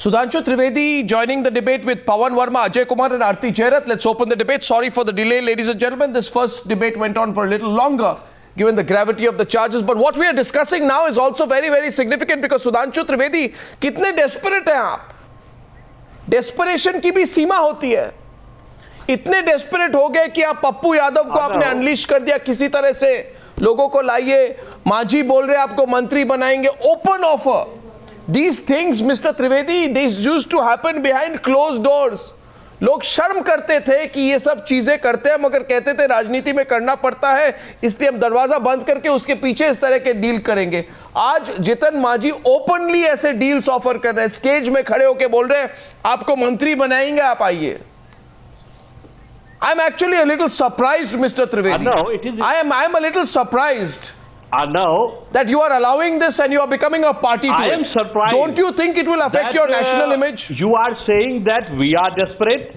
Sudhanshu Trivedi joining the debate with Pawan Verma, Ajay Kumar and Aarti Jairath. Let's open the debate. Sorry for the delay, ladies and gentlemen. This first debate went on for a little longer given the gravity of the charges. But what we are discussing now is also very, very significant because Sudhanshu Trivedi, कितने desperate हैं आप? Desperation की भी सीमा होती है. इतने desperate हो गए कि आप पप्पू यादव को आपने unleash कर दिया किसी तरह से. लोगों को लाइए, मांझी बोल रहे आपको मंत्री बनाएंगे. Open offer. These things, Mr. Trivedi, these used to happen behind closed doors. लोग शर्म करते थे कि ये सब चीजें करते हैं, मगर कहते थे राजनीति में करना पड़ता है, इसलिए हम दरवाजा बंद करके उसके पीछे इस तरह के डील करेंगे. आज जीतन मांझी ओपनली ऐसे डील्स ऑफर कर रहे हैं, स्टेज में खड़े होकर बोल रहे हैं आपको मंत्री बनाएंगे, आप आइए. I am actually a little surprised, Mr. Trivedi. I am a little surprised. No. That you are allowing this and you are becoming a party to it. I am surprised. Don't you think it will affect your national image? You are saying that we are desperate?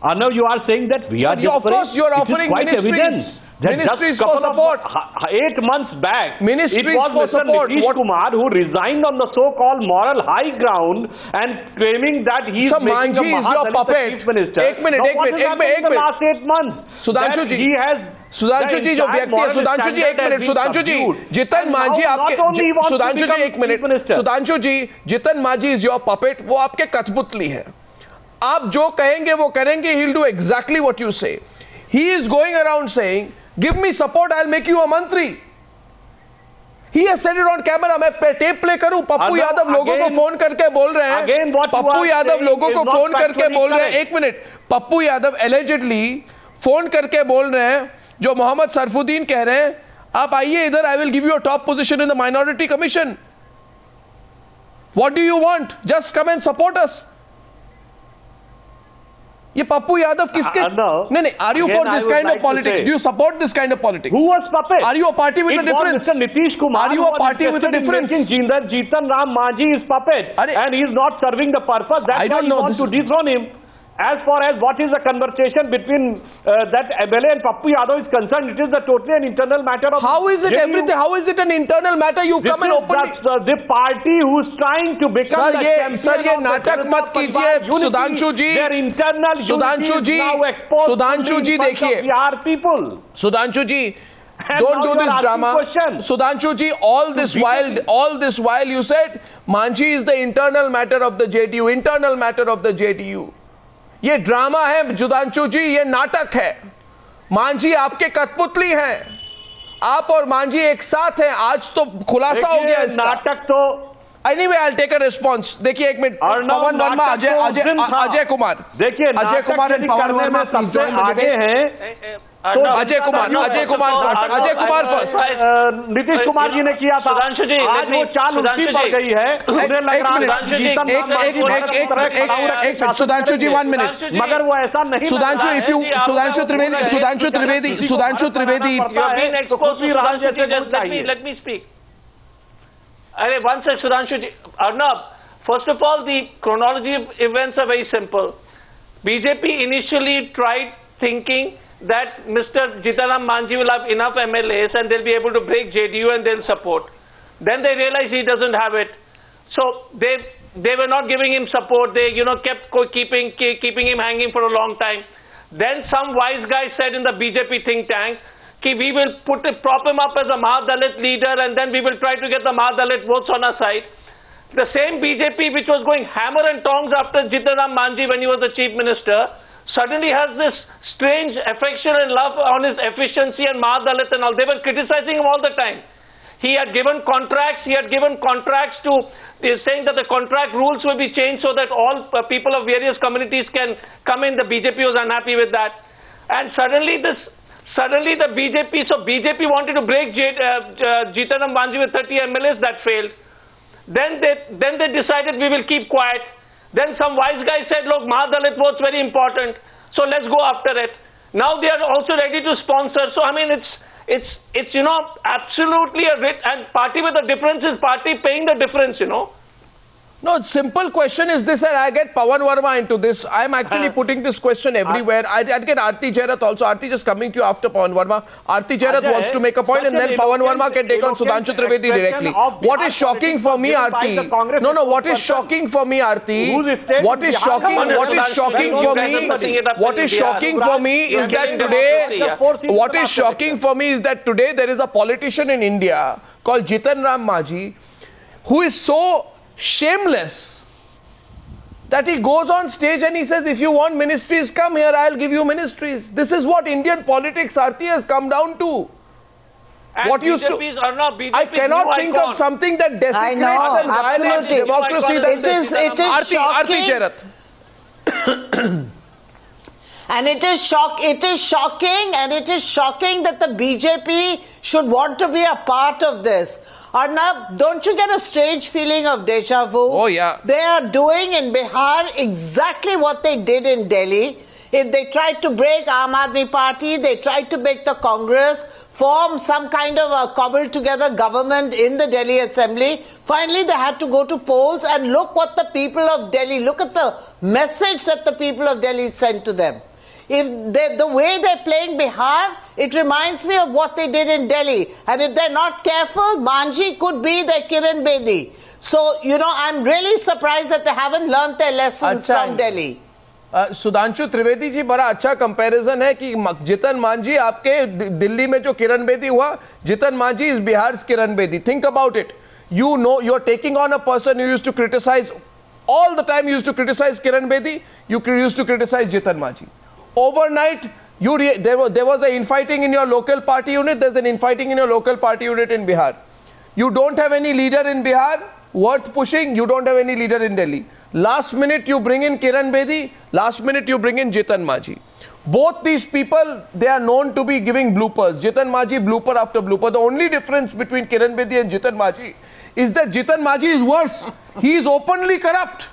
No, you are saying that we are desperate? Of course, you are offering ministries. Ministries for support. 8 months back, ministries it was for Mr. support. Nitish Kumar who resigned on the so-called moral high ground and claiming that he is making Manji is your puppet. Chief Minister. एक minute. In the last 8 months, Sudanshu ji, he has Sudhanshu ji जो व्यक्ति है, सुधांशु जी एक minute, Sudhanshu ji Jitan Manjhi आपके, सुधांशु जी एक minute, Sudhanshu ji Jitan Manjhi is your puppet, वो आपके कठपुतली है. आप जो कहेंगे वो करेंगे. He will do exactly what you say. He is going around saying give me support, I will make you a mantri. He has said it on camera. मैं टेप प्ले करूं. पप्पू यादव लोगों को फोन करके बोल रहे हैं, पप्पू यादव लोगों को फोन करके बोल रहे हैं, एक minute, Pappu Yadav allegedly phone करके बोल रहे हैं जो मोहम्मद सरफुद्दीन कह रहे हैं आप आइए इधर, I will give you a top position in the minority commission. What do you want? Just come and support us. ये पप्पू यादव किसके? नहीं, are you for this kind of politics? Do you support this kind of politics? Who was puppet? Are you a party with a difference? Mr. Nitish Kumar. Are you a party with a difference? Jeetan Ram Manji is puppet, and he is not serving the purpose. That's why you want to dethrone him. As far as what is the conversation between that MLA and Pappu Yadav is concerned, it is totally an internal matter of. How is it everything? How is it an internal matter? You've come and openly. The party who is trying to become the champion. Sir, ये नाटक मत कीजिए, सुधांशु जी. Their internal Sudhanshu जी, सुधांशु जी देखिए. Bihar people. Sudhanshu ji. Don't do this drama. Sudhanshu ji, all this while you said Manji is the internal matter of the JDU, internal matter of the JDU. ये drama है सुधांशु जी, ये नाटक है. मांझी आपके कठपुतली हैं. आप और मांझी एक साथ हैं. आज तो खुलासा हो गया इसका. नाटक तो Anyway, I'll take a response. देखिए एक मिनट, पवन वर्मा, अजय कुमार, देखिए Ajay Kumar and Pawan Varma please join the debate. Ajay Kumar first. Nitish Kumar ji ने किया था. सुधांशु जी, आज वो चाल उल्टी पड़ गई है. एक सुधांशु जी 1 मिनट. मगर वो ऐसा नहीं. Sudhanshu Trivedi let me speak. One sec, Sudhanshu ji. Arnab, first of all, the chronology of events are very simple. BJP initially tried thinking that Mr. Jeetan Manji will have enough MLAs and they'll be able to break JDU and they'll support. Then they realized he doesn't have it. So they were not giving him support. They kept keeping him hanging for a long time. Then some wise guy said in the BJP think tank, we will prop him up as a Mahadalit leader and then we will try to get the Mahadalit votes on our side. The same BJP which was going hammer and tongs after Jeetan Manji when he was the chief minister, suddenly has this strange affection and love on his efficiency and Mahadalit and all. They were criticizing him all the time. He had given contracts to, saying that the contract rules will be changed so that all people of various communities can come in. The BJP was unhappy with that. And suddenly the BJP, so BJP wanted to break Jeetan Manji with 30 MLAs, that failed. Then they decided we will keep quiet. Then some wise guy said, look, Mahadalit vote's very important, so let's go after it. Now they are also ready to sponsor. So I mean, it's absolutely and party with a difference is party paying the difference, No, simple question is this, and I get Pawan Verma into this. I'm actually putting this question everywhere. I'd get Aarti Jairath also. Aarti, just coming to you after Pawan Verma. Aarti Jairath wants to make a point, and then Pawan Verma can take on Sudhanshu Trivedi directly. What is shocking for me, Aarti? No, what is shocking for me, Aarti? What is shocking for me is that today, what is shocking for me is that today there is a politician in India called Jitan Ram Manjhi who is so shameless that he goes on stage and he says, if you want ministries, come here, I'll give you ministries. This is what Indian politics, Aarti, has come down to. And what used to, I cannot think of something that desecrates and violates democracy. It is Aarti Jairath. And it is shocking that the BJP should want to be a part of this. Arnab, don't you get a strange feeling of deja vu? Oh, yeah. They are doing in Bihar exactly what they did in Delhi. They tried to break Aam Aadmi Party, they tried to make the Congress form some kind of a cobbled together government in the Delhi Assembly. Finally, they had to go to polls, and look what the people of Delhi, look at the message that the people of Delhi sent to them. The way they're playing Bihar, it reminds me of what they did in Delhi. And if they're not careful, Manjhi could be their Kiran Bedi. So, you know, I'm really surprised that they haven't learned their lessons from Delhi. Sudhanshu Trivedi जी, बड़ा अच्छा comparison है कि जितन मांझी आपके दिल्ली में जो किरण बेदी हुआ, Jitan Manjhi is Bihar Kiran Bedi. Think about it. You know, you're taking on a person who used to criticize all the time. You used to criticize Kiran Bedi. You used to criticize Jitan Manjhi. Overnight, there was an infighting in your local party unit. There's an infighting in your local party unit in Bihar. You don't have any leader in Bihar worth pushing. You don't have any leader in Delhi. Last minute you bring in Kiran Bedi. Last minute you bring in Jitan Manjhi. Both these people, they are known to be giving bloopers. Jitan Manjhi, blooper after blooper. The only difference between Kiran Bedi and Jitan Manjhi is that Jitan Manjhi is worse. He is openly corrupt.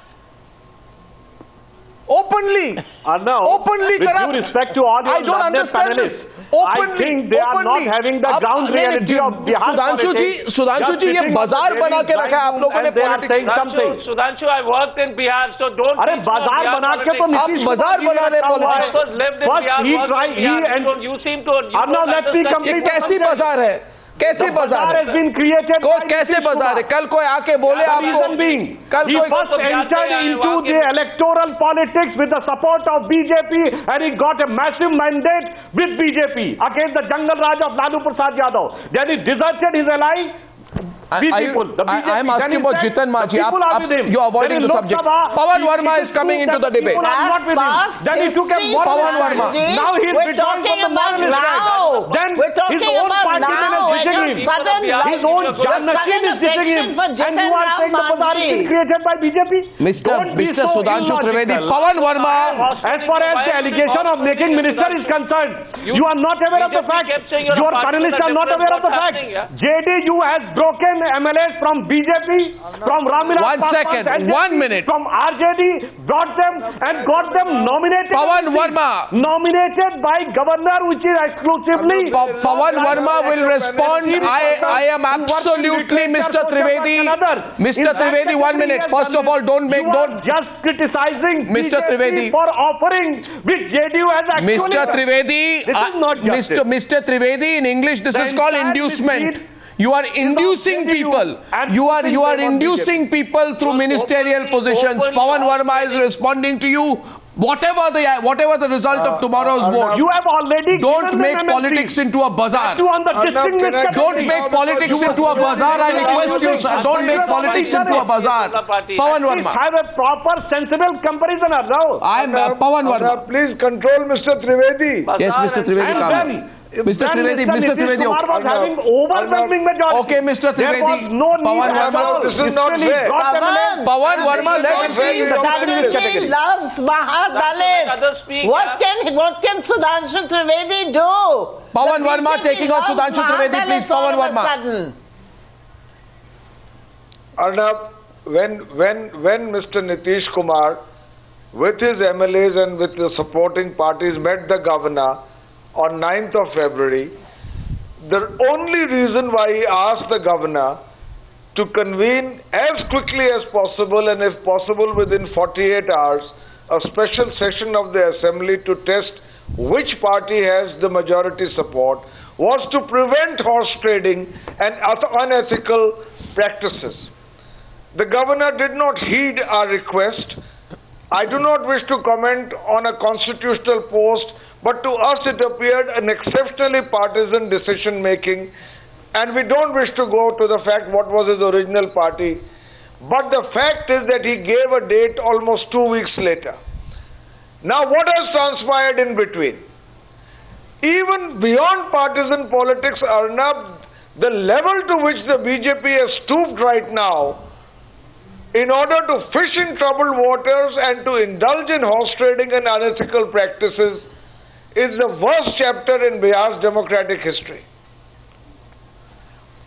Openly corrupt. With due respect to all your I don't understand this. Openly, I think they are not having the ground reality of Bihar politics. Sudhanshu ji, ये बाजार बना के रखा है आप लोगों ने politics. Sudhanshu, I worked in Bihar, so don't. अरे बाजार बना के तो आप बाजार बना रहे politics. You seem to. Now let me complete. ये कैसी बाजार है? कैसे बाजार है? कोई कैसे बाजार है? कल कोई आके बोले आपको, कल कोई first entered into the electoral politics with the support of BJP, and he got a massive mandate with BJP against the Jungle Raj of Lalu Prasad Yadav. Then he deserted his ally. I am asking about Jitan Manjhi. You are avoiding the subject. Pawan Verma is coming into the debate. Then he took a Pawan Verma. Now he is we're talking about now. We're talking about now. And your sudden affection for Jitan Ram Manjhi. Created by BJP. Mr. Sudhanshu Trivedi, Pawan Verma. As far as the allegation of making minister is concerned, you are not aware of the fact. Your panelists are not aware of the fact. JDU has broken MLAs from BJP, from Ramvilas. 1 second, 1 minute. From RJD, brought them and got them nominated. Pawan Verma. Nominated by governor, which is exclusively. Pawan Verma will respond. I am absolutely Mr. Trivedi. Mr. Trivedi, 1 minute. First of all, don't just criticizing Mr. Trivedi for offering which JDU has actually. Mr. Trivedi, this is not justice. Mr. Trivedi, in English, this is called inducement. You are inducing people. You are inducing people through ministerial positions. Pawan Verma is responding to you. Whatever the result of tomorrow's vote, you have already don't make politics into a bazaar. Don't make politics into a bazaar. I request you, sir. Don't make politics into a bazaar. Pawan Verma. Have a proper, sensible comparison. I am Pawan Verma. Please control Mr. Trivedi. Yes, Mr. Trivedi, come. Mr. Trivedi, was having overwhelming majority. Okay, Mr. Trivedi. Pawan Verma. This is not fair. Pawan Verma, he suddenly loves Mahadalits. What can Sudhanshu Trivedi do? Pawan Verma taking on Sudhanshu Trivedi, please. Pawan Verma. Arnab, when Mr. Nitish Kumar, with his MLAs and with the supporting parties, met the governor on 9th of February, the only reason why he asked the governor to convene as quickly as possible, and if possible within 48 hours, a special session of the Assembly to test which party has the majority support, was to prevent horse trading and unethical practices. The governor did not heed our request. I do not wish to comment on a constitutional post, but to us it appeared an exceptionally partisan decision-making, and we don't wish to go to the fact what was his original party. But the fact is that he gave a date almost 2 weeks later. Now what has transpired in between? Even beyond partisan politics, Arnab, the level to which the BJP has stooped right now in order to fish in troubled waters and to indulge in horse trading and unethical practices is the worst chapter in Bihar's democratic history.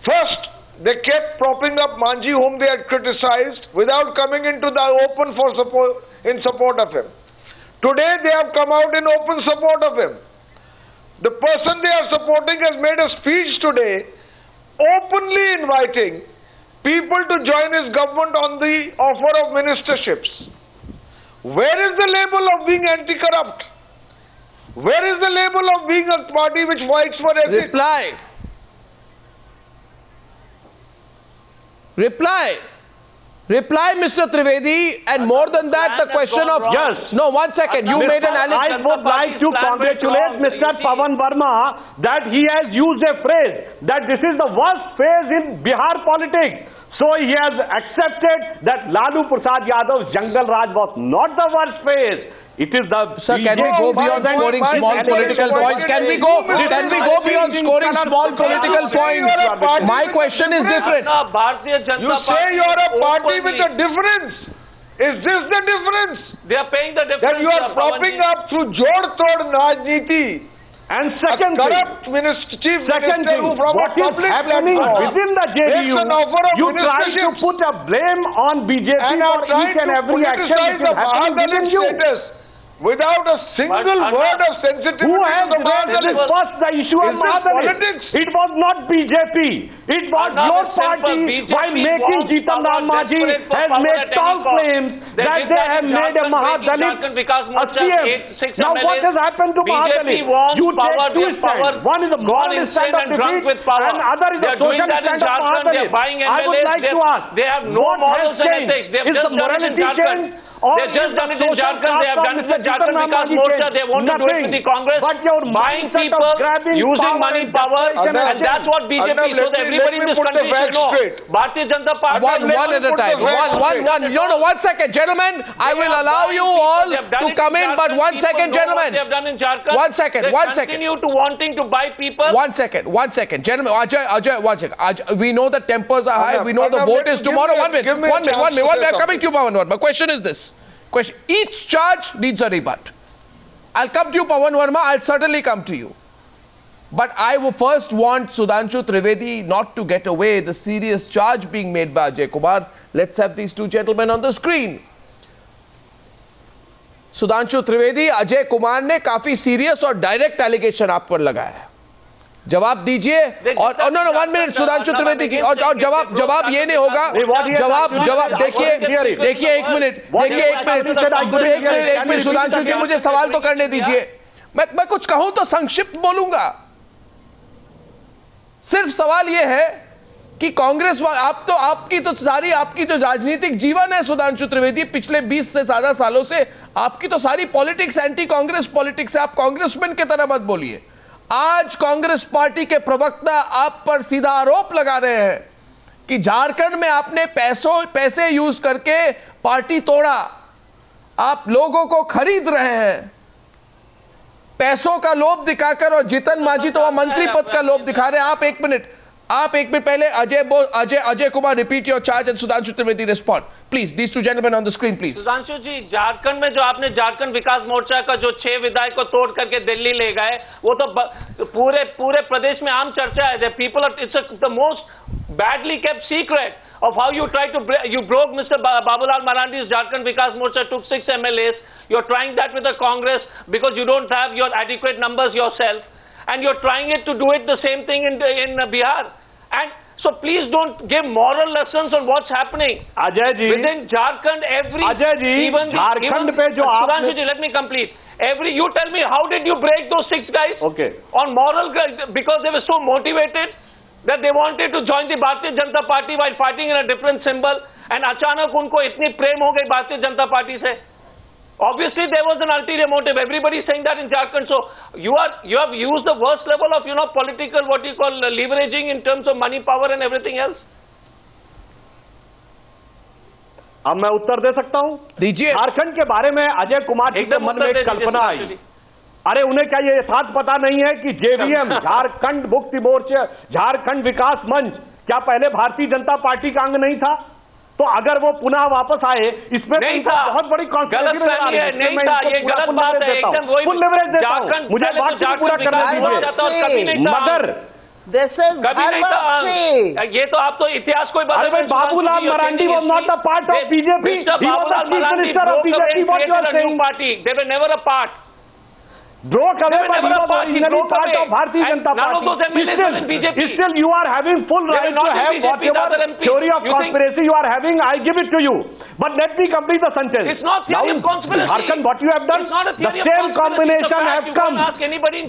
First, they kept propping up Manjhi, whom they had criticized, without coming into the open in support of him. Today, they have come out in open support of him. The person they are supporting has made a speech today, openly inviting people to join his government on the offer of ministerships. Where is the label of being anti-corrupt? Where is the label of being a party which fights for ethics? Reply, Mr. Trivedi, and more than that, the question of... Yes. No, 1 second. You made an allegation. I would like to congratulate Mr. Pawan Verma that he has used a phrase that this is the worst phase in Bihar politics. So he has accepted that Lalu Prasad Yadav's Jungle Raj was not the worst phase. It is the... Sir, can we go beyond scoring small political points? Can we go beyond scoring small political points? My question is different. You say you are a party with a difference. Is this the difference? They are paying the difference. That you are propping up through Jod-Tod Rajniti. And second thing, what is happening within the JDU, you try to put a blame on BJP for each and every action which is happening within you. Without a single word of sensitivity. Who has raised first the issue of politics? It was not BJP. It was your party, while making Jitan Ram Manjhi has made tall claims that they have made a Mahadalit a CM. Now what has happened to Mahadalit? You take two stands. One is a moral stand of defeat and other is a social stand of Mahadalit. I would like to ask, they have no morals and ethics. They have just done it in Jharkhand. They've just done it in Jharkhand. They have done it in Jharkhand Vikas Morcha. They want to do it with the Congress. Buying people, using money, power, and that's what BJP. So that everybody in this country should know. Bharatiya Janata Party. One at a time. One. No, 1 second, gentlemen. I will allow you all to come in, but 1 second, gentlemen. 1 second. They continue to wanting to buy people. 1 second, gentlemen. Ajay, 1 second. We know the tempers are high. We know the vote is tomorrow. 1 minute. I'm coming to you, Pawan Verma. My question is this. Each charge needs a rebut. I'll come to you, Pawan Verma. I'll certainly come to you. But I will first want Sudhanshu Trivedi not to get away the serious charge being made by Ajay Kumar. Let's have these two gentlemen on the screen. Sudhanshu Trivedi, Ajay Kumar ने काफी serious और direct allegation आप पर लगाया है. जवाब दीजिए और नो 1 मिनट सुधांशु त्रिवेदी की और जवाब ये नहीं होगा. जवाब देखिए एक मिनट सुधांशु जी, मुझे सवाल तो करने दीजिए. मैं कुछ कहूं तो संक्षिप्त बोलूंगा. सिर्फ सवाल ये है कि कांग्रेस आपकी तो राजनीतिक जीवन है सुधांशु त्रिवेदी. पिछले 20 से ज्यादा सालों से आपकी तो सारी पॉलिटिक्स एंटी कांग्रेस पॉलिटिक्स है. आप कांग्रेसमैन की तरह मत बोलिए. आज कांग्रेस पार्टी के प्रवक्ता आप पर सीधा आरोप लगा रहे हैं कि झारखंड में आपने पैसे यूज करके पार्टी तोड़ा. आप लोगों को खरीद रहे हैं पैसों का लोभ दिखाकर, और जीतन मांझी तो वह मंत्री पद का लोभ दिखा रहे हैं. आप एक मिनट पहले Ajay Kumar, repeat your charge and Sudhanshu Trivedi respond. Please, these two gentlemen on the screen, please. Sudhanshu जी, झारखंड में जो आपने झारखंड विकास मोर्चा का जो 6 विधायक को तोड़ करके दिल्ली ले गए, वो तो पूरे प्रदेश में आम चर्चा है. It's the most badly kept secret of how you tried to you broke Mr. Babulal Marandi's Jharkhand Vikas Morcha, took 6 MLAs. You're trying that with the Congress because you don't have your adequate numbers yourself, and you're trying it to do it the same thing in Bihar. And So please don't give moral lessons on what's happening. Ajay ji, within Jharkhand, Ajay ji, Jharkhand pe jo Sudhanshu ji, let me complete. You tell me, how did you break those 6 guys? Okay. On moral, because they were so motivated that they wanted to join the Bharatiya Janata Party while fighting in a different symbol, and achanak unko itni prem ho gayi Bharatiya Janata Party se. Obviously, there was an ulterior motive. Everybody is saying that in Jharkhand. So you have used the worst level of political what you call leveraging in terms of money, power, and everything else. अब मैं उत्तर दे सकता हूं? दीजिए। झारखंड के बारे में अजय कुमार जी के मन में एक कल्पना आई। अरे उन्हें क्या ये यथार्थ पता नहीं है कि जेवीएम झारखंड मुक्ति मोर्चा, झारखंड विकास मंच क्या पहले भारतीय जनता पार्टी का अंग नहीं था? तो अगर वो पुनः वापस आए, इसमें बहुत बड़ी गलतफहमी है, नहीं था, ये गलत बात है, एकदम वही मुझे बात पूरा करना दीजिए। मगर कभी नहीं था, ये तो आप तो इतिहास को बता रहे हैं। Babulal Marandi was not a part of BJP. He was the chief minister of BJP. What you are saying? They were never a part. Broke away by originally part of Bharatiya Janata Party. Still you are having full right to have whatever theory of conspiracy you are having. I give it to you. But let me complete the sentence. It's not theory of conspiracy. Jharkhand, what you have done, the same combination have come.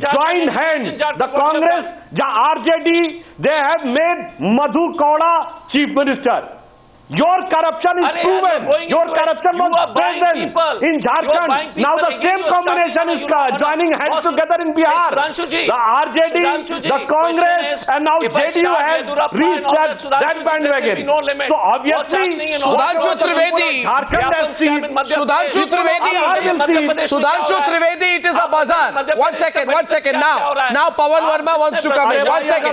Join hands. The Congress, the RJD, they have made Madhu Kauda chief minister. Your corruption is proven. Your corruption was present in Jharkhand. Now the same combination is joining hands together in Bihar. The RJD, the Congress, and now JDU has reached that bandwagon. So obviously, Sudhanshu Trivedi, it is a bazaar. One second. Now Pawan Verma wants to come in. One second.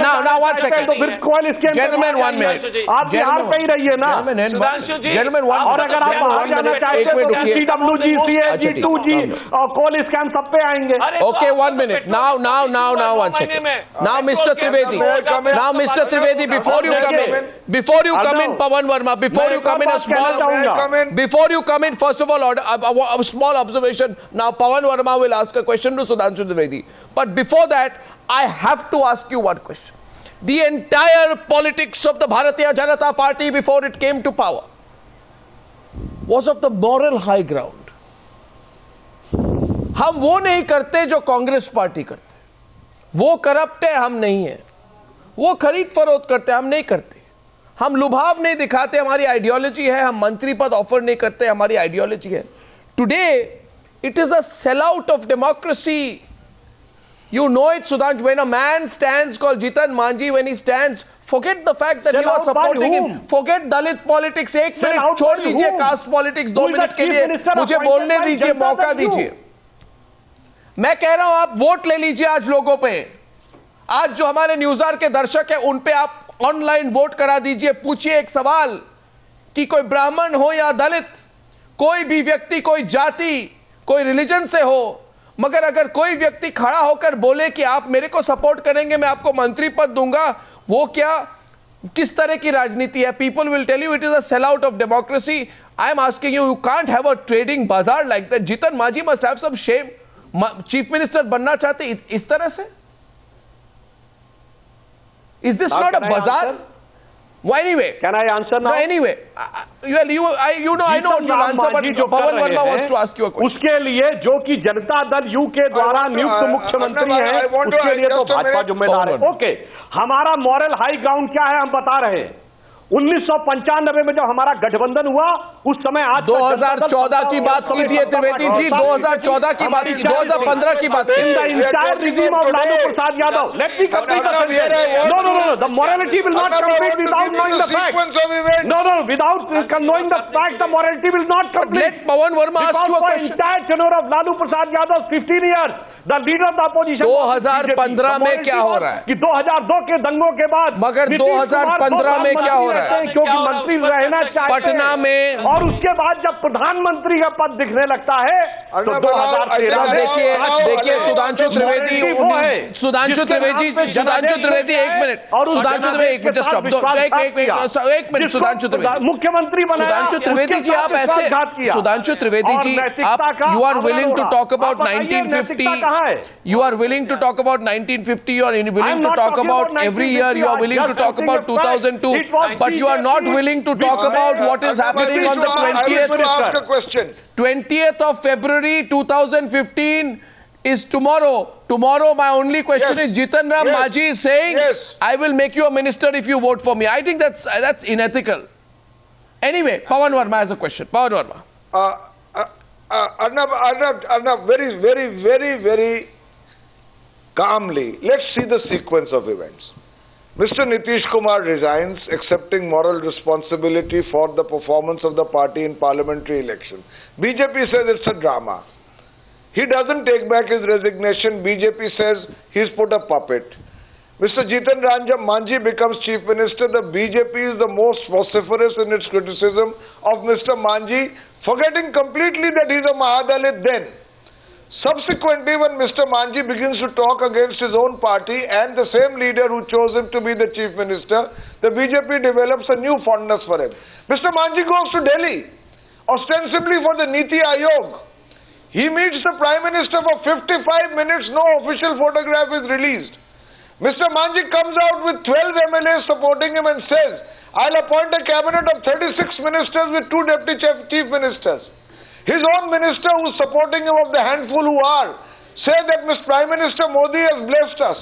Now 1 second. Gentlemen, 1 minute. पे ही रहिए ना gentlemen, और अगर आप बाहर जाना चाहते हो तो CWG, CAG, 2G और कोल स्कैम सब पे आएंगे। Okay, 1 minute. Now 1 second. Now Mr. Trivedi, before you come in, Pawan Verma, before you come in, first of all, a small observation. Now Pawan Verma will ask a question to Sudhanshu Trivedi. But before that, I have to ask you one question. The entire politics of the Bharatiya Janata Party before it came to power was of the moral high ground. हम वो नहीं करते जो Congress party करते, वो corrupt है, हम नहीं है, वो खरीद फरोख्त करते, हम नहीं करते, हम लुभाव नहीं दिखाते, हमारी आइडियोलॉजी है, हम मंत्री पद ऑफर नहीं करते, हमारी आइडियोलॉजी है. Today it is a sellout of democracy. You know it, Sudhanshu. When a man stands called Jitan Manji, when he stands, forget the fact that you are supporting him. Forget Dalit politics. एक minute छोड़ दीजिए caste politics, 2 minute के लिए मुझे बोलने दीजिए, मौका दीजिए. मैं कह रहा हूं आप वोट ले लीजिए आज लोगों पे. आज जो हमारे न्यूज़ार के दर्शक हैं उन पे आप ऑनलाइन वोट करा दीजिए. पूछिए एक सवाल कि कोई ब्राह्मण हो या दलित, कोई भी व्यक्ति, कोई जाति, कोई रिलीजन से हो, मगर अगर कोई व्यक्ति खड़ा होकर बोले कि आप मेरे को सपोर्ट करेंगे, मैं आपको मंत्री पद दूंगा, वो क्या किस तरह की राजनीति है? People will tell you it is a sell out of democracy. I am asking you can't have a trading bazaar like that. Jitan Manjhi must have some shame. Chief minister बनना चाहते इस तरह से? इज दिस नॉट अ बाजार? Well, anyway, can I answer now? No, anyway, I know what you'll answer, but Pawan Verma wants to ask you a question. उसके लिए जो कि जनता दल यू के द्वारा नियुक्त मुख्यमंत्री हैं, उसके लिए तो भाजपा जिम्मेदार है. ओके, हमारा मॉरल हाई ग्राउंड क्या है हम बता रहे हैं. 1995 में जब हमारा गठबंधन हुआ उस समय आज 2014 की बात की थी त्रिवेदी जी, 2014 की बात की, 2015 की बात की. entire regime of Lalu Prasad Yadav. Let me complete the sentence. No. The morality will not complete without knowing the fact. No. Without knowing the fact, the morality will not complete. Let Pawan Verma ask you a question. Entire tenure of Lalu Prasad Yadav 15 years, the leader of the opposition. 2015 में क्या हो रहा है? कि 2002 के दंगों के बाद, मगर 2015 में क्या हो रहा है? रहा है? क्योंकि मंत्री रहना चाहते हैं पटना में, और उसके बाद जब प्रधानमंत्री का पद दिखने लगता है तो 2013 देखिए सुधांशु त्रिवेदी, एक मिनट, सुधांशु त्रिवेदी, सुधांशु त्रिवेदी, मुख्यमंत्री सुधांशु त्रिवेदी जी, आप ऐसे, सुधांशु त्रिवेदी जी, आप, you are willing to talk about 1950, you are willing to talk about 1950, you are willing to talk about every year, you are willing to talk about 2002, but you are not willing to talk about what is happening on the 20th of February 2015 is tomorrow. Tomorrow, my only question is, Jitan Ram Majhi is saying, I will make you a minister if you vote for me. I think that's unethical. Anyway, Pawan Verma has a question. Pawan Verma. Arnab, very calmly, let's see the sequence of events. Mr. Nitish Kumar resigns, accepting moral responsibility for the performance of the party in parliamentary election. BJP says it's a drama. He doesn't take back his resignation. BJP says he's put a puppet. Mr. Jitan Ram Majhi becomes Chief Minister. The BJP is the most vociferous in its criticism of Mr. Majhi, forgetting completely that he's a Mahadalit then. Subsequently, when Mr. Majhi begins to talk against his own party and the same leader who chose him to be the Chief Minister, the BJP develops a new fondness for him. Mr. Majhi goes to Delhi, ostensibly for the Niti Aayog. He meets the Prime Minister for 55 minutes, no official photograph is released. Mr. Majhi comes out with 12 MLAs supporting him and says, I'll appoint a cabinet of 36 ministers with 2 deputy chief ministers. His own minister who's supporting him of the handful who are, say that Mr. Prime Minister Modi has blessed us.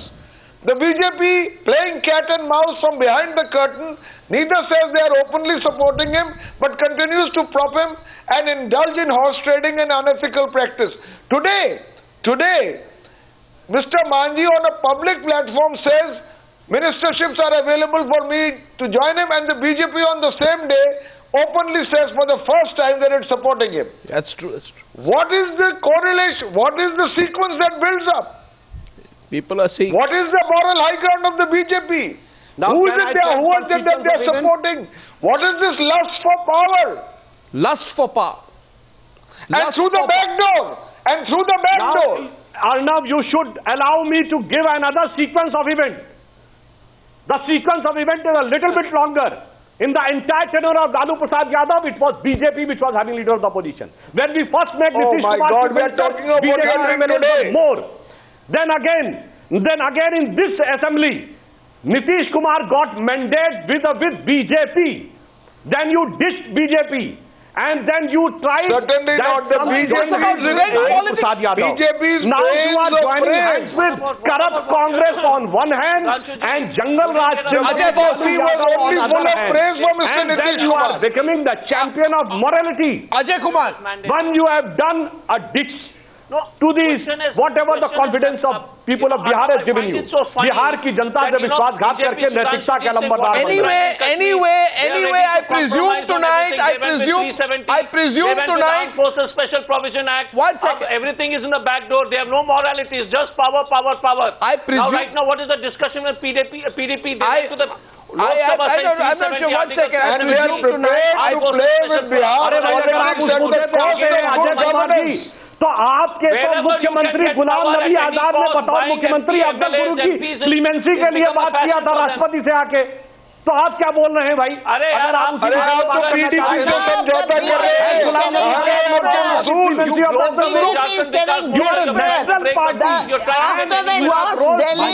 The BJP playing cat and mouse from behind the curtain, neither says they are openly supporting him, but continues to prop him and indulge in horse trading and unethical practice. Today, Mr. Majhi on a public platform says ministerships are available for me to join him, and the BJP on the same day openly says for the first time that it's supporting him. That's true, that's true. What is the correlation? What is the sequence that builds up? People are seeing. What is the moral high ground of the BJP? Now, who is it there? Who is it that they are supporting? What is this lust for power? Lust for power. And through the back door. And through the back door. Arnab, you should allow me to give another sequence of events. The sequence of events is a little bit longer. In the entire tenure of Lalu Prasad Yadav, it was BJP which was having leader of the opposition. When we first met Nitish Kumar, we are talking about BJP more. Then again in this assembly, Nitish Kumar got mandate with BJP. Then you dished BJP. And then you tried... Certainly not the BJP. Is this about revenge politics? BJP's now you are joining hands with corrupt Congress on one hand and Jungle Raj Ajay Bose was only full of praise for Mr. And then you are becoming the champion of morality. Ajay Kumar. When you have done a ditch to these, whatever the confidence of people of Bihar has given you. Bihar ki janta se vishwasghat karke naitikta ke lambardar. Anyway, I presume tonight, Forces Special Provision Act. 1 second. Everything is in the back door. They have no morality. It's just power. I presume. Right now, what is the discussion with PDP? I'm not sure. 1 second. I presume tonight. I play with Bihar. तो आपके तो मुख्यमंत्री गुलाम नबी आजाद ने बतौर मुख्यमंत्री अफजल गुरु की clemency के लिए बात किया था राष्ट्रपति से आके, तो आप क्या बोल रहे हैं भाई? अरे अगर आप तो PDP से समझौता कर रहे हैं। After they lost Delhi,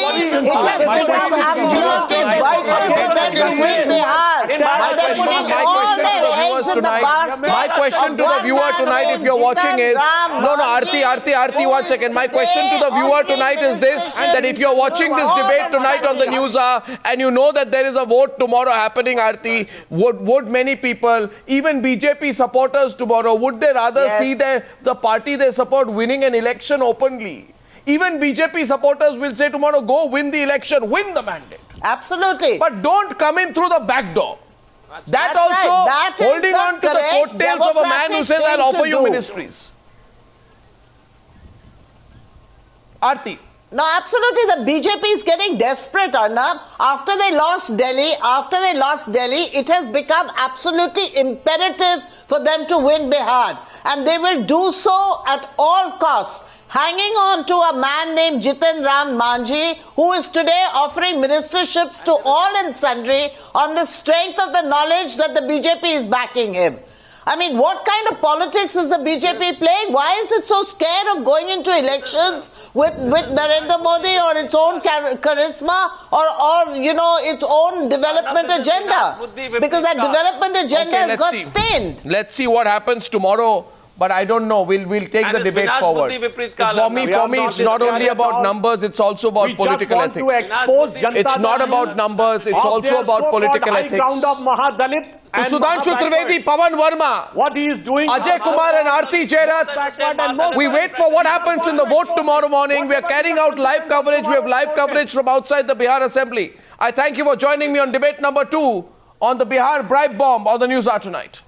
it has become absolutely vital for them to win Bihar. They're putting all their eggs in the basket. My question to the viewer tonight, if you're watching, is Aarti, 1 second. My question to the viewer tonight is this: that if you're watching this debate tonight on the news and you know that there is a vote tomorrow happening, Aarti, would many people, even BJP supporters tomorrow, would they rather see the party they support winning an election openly? Even BJP supporters will say tomorrow, go win the election, win the mandate. Absolutely. But don't come in through the back door. That also right. That holding on to the coattails of a man who says, I'll offer you ministries. Aarti. No, absolutely. The BJP is getting desperate, Arnab. After they lost Delhi, it has become absolutely imperative for them to win Bihar. And they will do so at all costs, hanging on to a man named Jitan Ram Manjhi, who is today offering ministerships to all and sundry on the strength of the knowledge that the BJP is backing him. I mean, what kind of politics is the BJP playing? Why is it so scared of going into elections with Narendra Modi or its own charisma or you know, its own development agenda? Because that development agenda has got stained. Let's see what happens tomorrow. But I don't know. We'll take the debate forward. For me, it's not only about numbers. It's also about political ethics. It's not about numbers. It's also about political ethics. Sudhanshu Trivedi, Pawan Verma, what he is doing, Ajay Kumar and Aarti Jairath. We wait for what happens in the vote tomorrow morning. We are carrying out live coverage. We have live coverage from outside the Bihar Assembly. I thank you for joining me on debate number 2 on the Bihar bribe bomb on the News Hour tonight.